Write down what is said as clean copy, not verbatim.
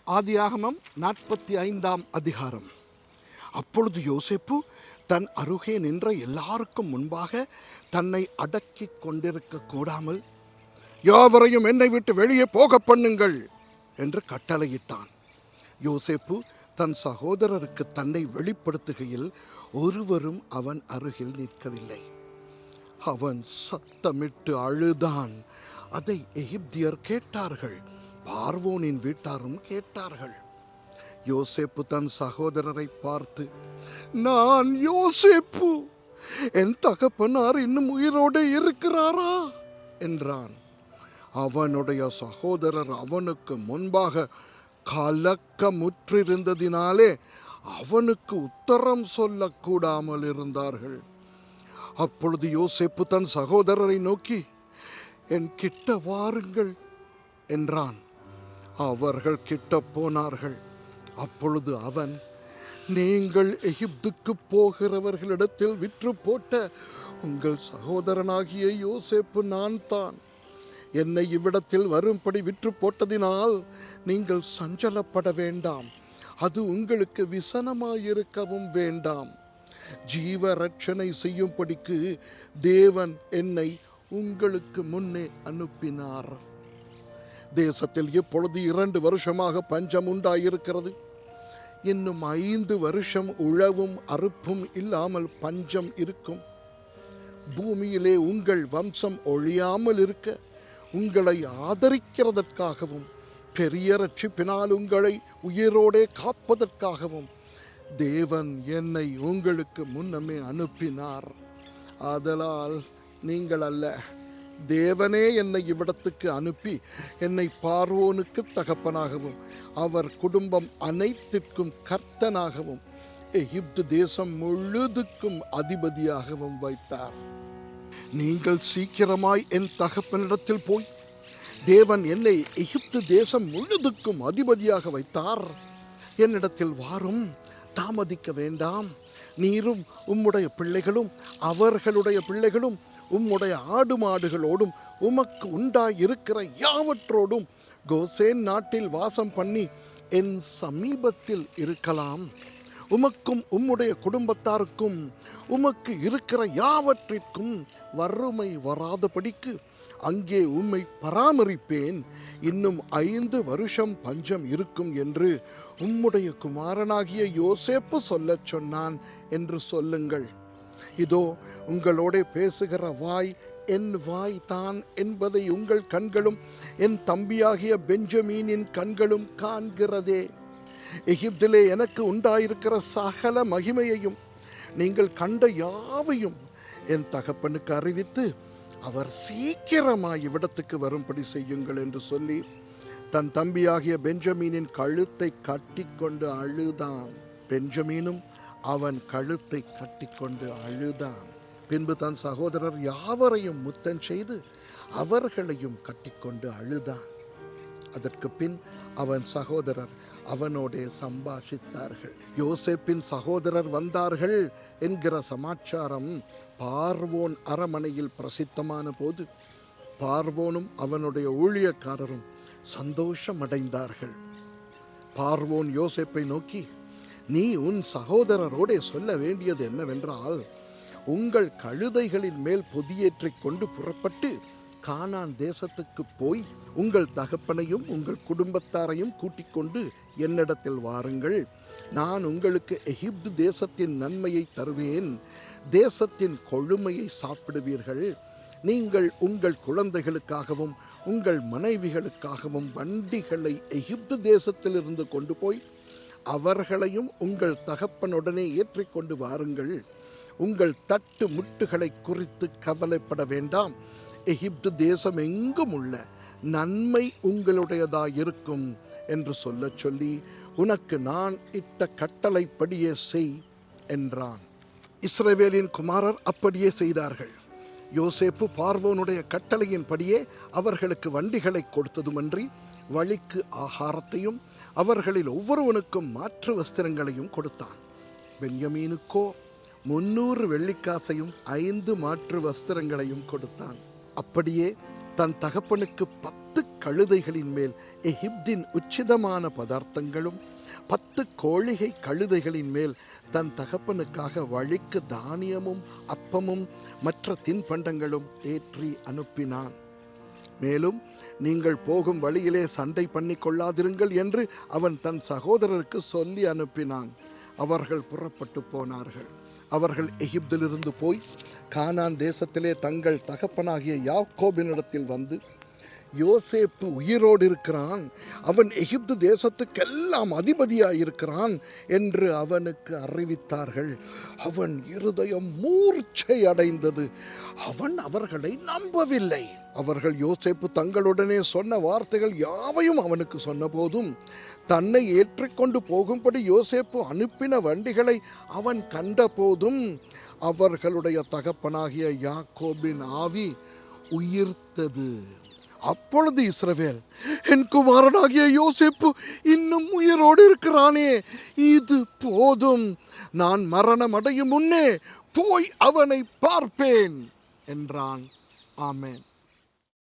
ஆதியாகமம் 45 அதிகாரம். அப்பொழுது யோசேப்பு தன் அருகே நின்ற எல்லாருக்கும் முன்பாக தன்னை அடக்கி கொண்டிருக்க கூடாமல், யாவரையும் என்னை விட்டு வெளியே போக பண்ணுங்கள் என்று கட்டளையிட்டான். யோசேப்பு தன் சகோதரருக்கு தன்னை வெளிப்படுத்துகையில் ஒருவரும் அவன் அருகில் நிற்கவில்லை. அவன் சத்தமிட்டு அழுதான். அதை எகிப்தியர் கேட்டார்கள், பார்வோனின் வீட்டாரும் கேட்டார்கள். யோசேப்பு தன் சகோதரரை பார்த்து, நான் யோசேப்பு, என் தகப்பனார் இன்னும் உயிரோடு இருக்கிறாரா என்றான். அவனுடைய சகோதரர் அவனுக்கு முன்பாக கலக்கமுற்றிருந்ததினாலே அவனுக்கு உத்தரம் சொல்லக்கூடாமல் இருந்தார்கள். அப்பொழுது யோசேப்பு தன் சகோதரரை நோக்கி, என் கிட்ட வாருங்கள் என்றான். அவர்கள் கிட்ட போனார்கள். அப்பொழுது அவன், நீங்கள் எகிப்துக்கு போகிறவர்களிடத்தில் விற்று போட்ட உங்கள் சகோதரனாகிய யோசேப்பு நான் தான். என்னை இவ்விடத்தில் வரும்படி விற்று போட்டதினால் நீங்கள் சஞ்சலப்பட வேண்டாம், அது உங்களுக்கு விசனமாயிருக்கவும் வேண்டாம். ஜீவ ரட்சணை செய்யும்படிக்கு தேவன் என்னை உங்களுக்கு முன்னே அனுப்பினார். தேசத்தில் இப்பொழுது 2 வருஷமாக பஞ்சம் உண்டாயிருக்கிறது. இன்னும் 5 வருஷம் உழவும் அறுப்பும் இல்லாமல் பஞ்சம் இருக்கும். பூமியிலே உங்கள் வம்சம் ஒழியாமல் இருக்க உங்களை ஆதரிக்கிறதற்காகவும் பெரிய ரட்சிப்பினால் உங்களை உயிரோடே காப்பதற்காகவும் தேவன் என்னை உங்களுக்கு முன்னமே அனுப்பினார். ஆதலால் நீங்கள் அல்ல, தேவனே என்னை இவ்விடத்துக்கு அனுப்பி என்னை பார்வோனுக்கு தகப்பனாகவும் அவர் குடும்பம் அனைத்திற்கும் கர்த்தனாகவும் எகிப்து தேசம் முழுதுக்கும் அதிபதியாகவும் வைத்தார். நீங்கள் சீக்கிரமாய் என் தகப்பனிடத்தில் போய், தேவன் என்னை எகிப்து தேசம் முழுதுக்கும் அதிபதியாக வைத்தார், என்னிடத்தில் வாரும், தாமதிக்க வேண்டாம். நீரும் உம்முடைய பிள்ளைகளும் அவர்களுடைய பிள்ளைகளும் உம்முடைய ஆடு மாடுகளோடும் உமக்கு உண்டாயிருக்கிற யாவற்றோடும் கோசேன் நாட்டில் வாசம் பண்ணி என் சமீபத்தில் இருக்கலாம். உமக்கும் உம்முடைய குடும்பத்தாருக்கும் உமக்கு இருக்கிற யாவற்றிற்கும் வறுமை வராதபடிக்கு அங்கே உம்மை பராமரிப்பேன். இன்னும் 5 வருஷம் பஞ்சம் இருக்கும் என்று உம்முடைய குமாரனாகிய யோசேப்பு சொல்லச் சொன்னான் என்று சொல்லுங்கள். இதோ உங்களோட பேசுகிற வாய் என் வாய் தான் என்பதை உங்கள் கண்களும் என் தம்பியாகிய பெஞ்சமீனின் கண்களும் காண்கிறதே. எகிப்திலே எனக்கு உண்டாயிருக்கிற சகல மகிமையையும் நீங்கள் கண்ட யாவையும் என் தகப்பனுக்கு அறிவித்து அவர் சீக்கிரமாய் இவ்விடத்துக்கு வரும்படி செய்யுங்கள் என்று சொல்லி தன் தம்பியாகிய பெஞ்சமீனின் கழுத்தை கட்டிக்கொண்டு அழுதான். பெஞ்சமீனும் அவன் கழுத்தை கட்டிக்கொண்டு அழுதான். பின்பு தன் சகோதரர் யாவரையும் முத்தம் செய்து அவர்களையும் கட்டிக்கொண்டு அழுதான். அதற்கு பின் அவன் சகோதரர் அவனோடே சம்பாஷித்தார்கள். யோசேப்பின் சகோதரர் வந்தார்கள் என்கிற சமாச்சாரம் பார்வோன் அரமனையில் பிரசித்தமான போது பார்வோனும் அவனுடைய ஊழியக்காரரும் சந்தோஷமடைந்தார்கள். பார்வோன் யோசேப்பை நோக்கி, நீ உன் சகோதரரோடே சொல்ல வேண்டியது என்னவென்றால், உங்கள் கழுதைகளின் மேல் பொதியேற்றிக் கொண்டு புறப்பட்டு கானான் தேசத்துக்கு போய் உங்கள் தகப்பனையும் உங்கள் குடும்பத்தாரையும் கூட்டிக் கொண்டு என்னிடத்தில் வாருங்கள். நான் உங்களுக்கு எகிப்து தேசத்தின் நன்மையை தருவேன். தேசத்தின் கொழுமையை சாப்பிடுவீர்கள். நீங்கள் உங்கள் குழந்தைகளுக்காகவும் உங்கள் மனைவிகளுக்காகவும் வண்டிகளை எகிப்து தேசத்திலிருந்து கொண்டு போய் அவர்களையும் உங்கள் தகப்பனுடனே ஏற்றிக்கொண்டு வாருங்கள். உங்கள் தட்டு முட்டுகளை குறித்து கவலைப்பட வேண்டாம். எகிப்து தேசம் எங்கும் உள்ள நன்மை உங்களுடையதாயிருக்கும் என்று சொல்லி உனக்கு நான் இட்ட கட்டளைப்படியே செய் என்றான். இஸ்ரவேலின் குமாரர் அப்படியே செய்தார்கள். யோசேப்பு பார்வோனுடைய கட்டளையின்படியே அவர்களுக்கு வண்டிகளை கொடுத்ததுமன்றி வழிக்கு ஆகாரத்தையும் அவர்களில் ஒவ்வொருவனுக்கும் மாற்று வஸ்திரங்களையும் கொடுத்தான். பென்யமீனுக்கோ 300 வெள்ளிக்காசையும் 5 மாற்று வஸ்திரங்களையும் கொடுத்தான். அப்படியே தன் தகப்பனுக்கு 10 கழுதைகளின் மேல் எகிப்தின் உச்சிதமான பதார்த்தங்களும் 10 கோழிகை கழுதைகளின் மேல் தன் தகப்பனுக்காக வழிக்கு தானியமும் அப்பமும் மற்ற தின்பண்டங்களும் ஏற்றி அனுப்பினான். மேலும், நீங்கள் போகும் வழியிலே சண்டை பண்ணி கொள்ளாதிருங்கள் என்று அவன் தன் சகோதரருக்கு சொல்லி அனுப்பினான். அவர்கள் புறப்பட்டு போனார்கள். அவர்கள் எகிப்திலிருந்து போய் கானான் தேசத்திலே தங்கள் தகப்பனாகிய யாக்கோபினிடத்தில் வந்து, யோசேப்பு உயிரோடு இருக்கிறான், அவன் எகிப்து தேசத்துக்கெல்லாம் அதிபதியாயிருக்கிறான் என்று அவனுக்கு அறிவித்தார்கள். அவன் இருதயம் மூர்ச்சை அடைந்தது. அவன் அவர்களை நம்பவில்லை. அவர்கள் யோசேப்பு தங்களுடனே சொன்ன வார்த்தைகள் யாவையும் அவனுக்கு சொன்னபோதும், தன்னை ஏற்றிக்கொண்டு போகும்படி யோசேப்பு அனுப்பின வண்டிகளை அவன் கண்டபோதும், அவர்களுடைய தகப்பனாகிய யாக்கோபின் ஆவி உயிர்த்தது. அப்பொழுது இஸ்ரவேல், என் குமாரனாகிய யோசேப்பு இன்னும் உயிரோடு இருக்கிறானே, இது போதும், நான் மரணம் அடையும் முன்னே போய் அவனை பார்ப்பேன் என்றான். ஆமென்.